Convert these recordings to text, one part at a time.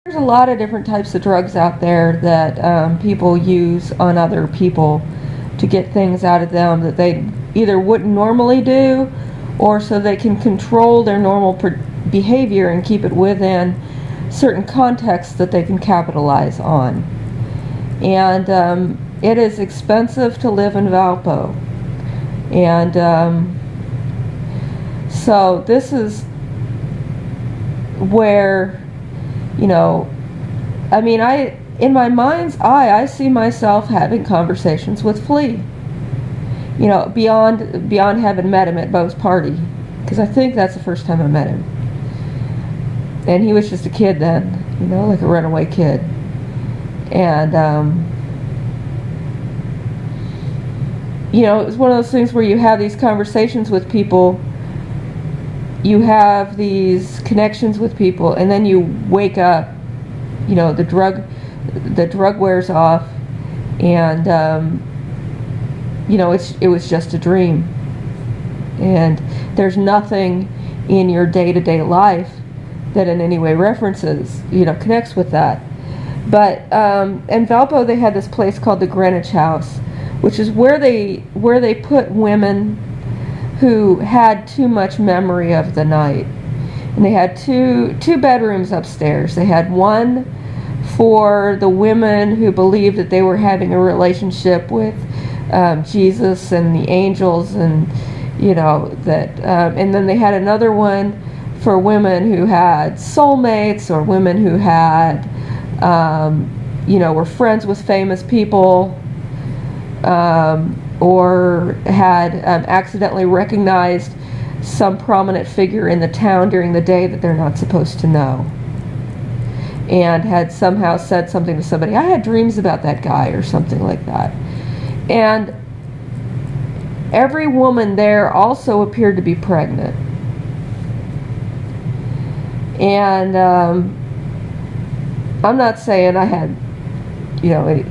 There's a lot of different types of drugs out there that people use on other people to get things out of them that they either wouldn't normally do, or so they can control their normal behavior and keep it within certain contexts that they can capitalize on. And it is expensive to live in Valpo. And so this is where, you know, I mean, in my mind's eye, I see myself having conversations with Flea. You know, beyond having met him at Bo's party, because I think that's the first time I met him. And he was just a kid then, you know, like a runaway kid. And you know, it's one of those things where you have these conversations with people, you have these connections with people, and then you wake up, you know, the drug wears off, and you know, it was just a dream. And there's nothing in your day-to-day life that in any way references, you know, connects with that. But in Valpo, they had this place called the Greenwich House, which is where they put women who had too much memory of the night. And they had two bedrooms upstairs. They had one for the women who believed that they were having a relationship with Jesus and the angels, and you know that. And then they had another one for women who had soulmates, or women who had, you know, were friends with famous people, or had accidentally recognized some prominent figure in the town during the day that they're not supposed to know, and had somehow said something to somebody, I had dreams about that guy, or something like that. And every woman there also appeared to be pregnant. And I'm not saying I had, you know,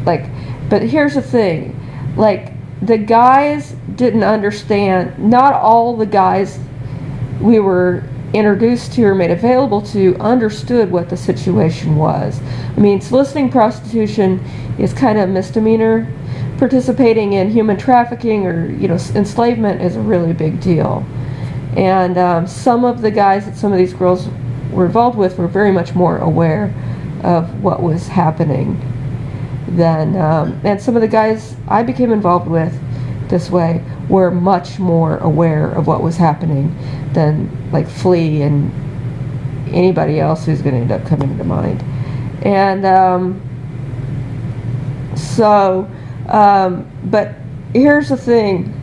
but here's the thing, like, the guys didn't understand, not all the guys we were introduced to or made available to understood what the situation was. I mean, soliciting prostitution is kind of a misdemeanor. Participating in human trafficking or, you know, enslavement is a really big deal. And some of the guys that some of these girls were involved with were very much more aware of what was happening than, and some of the guys I became involved with this way were much more aware of what was happening than like Flea and anybody else who's going to end up coming to mind. And but here's the thing,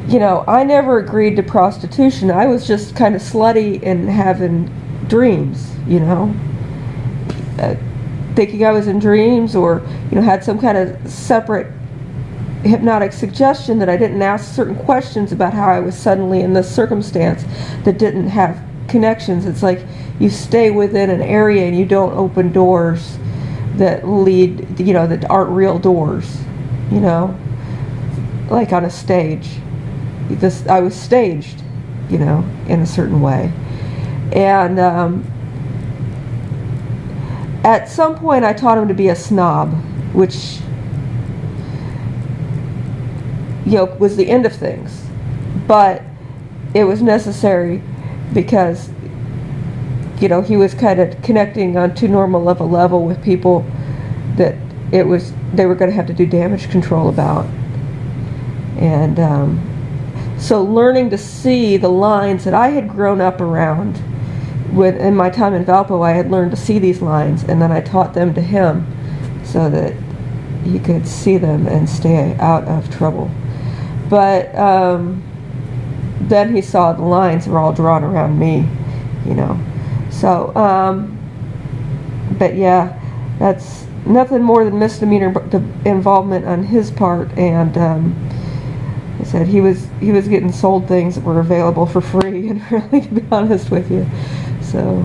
you know, I never agreed to prostitution. I was just kind of slutty and having dreams, you know, thinking I was in dreams, or, you know, had some kind of separate hypnotic suggestion that I didn't ask certain questions about how I was suddenly in this circumstance that didn't have connections. It's like you stay within an area and you don't open doors that lead, you know, that aren't real doors, you know, like on a stage. I was staged, you know, in a certain way. And at some point I taught him to be a snob, which, you know, was the end of things. But it was necessary because, you know, he was kind of connecting on too normal of a level with people that they were going to have to do damage control about. And so learning to see the lines that I had grown up around, in my time in Valpo, I had learned to see these lines, and then I taught them to him so that he could see them and stay out of trouble. But then he saw the lines were all drawn around me, you know. So, but yeah, that's nothing more than misdemeanor involvement on his part. And I said he was getting sold things that were available for free, and really, to be honest with you. So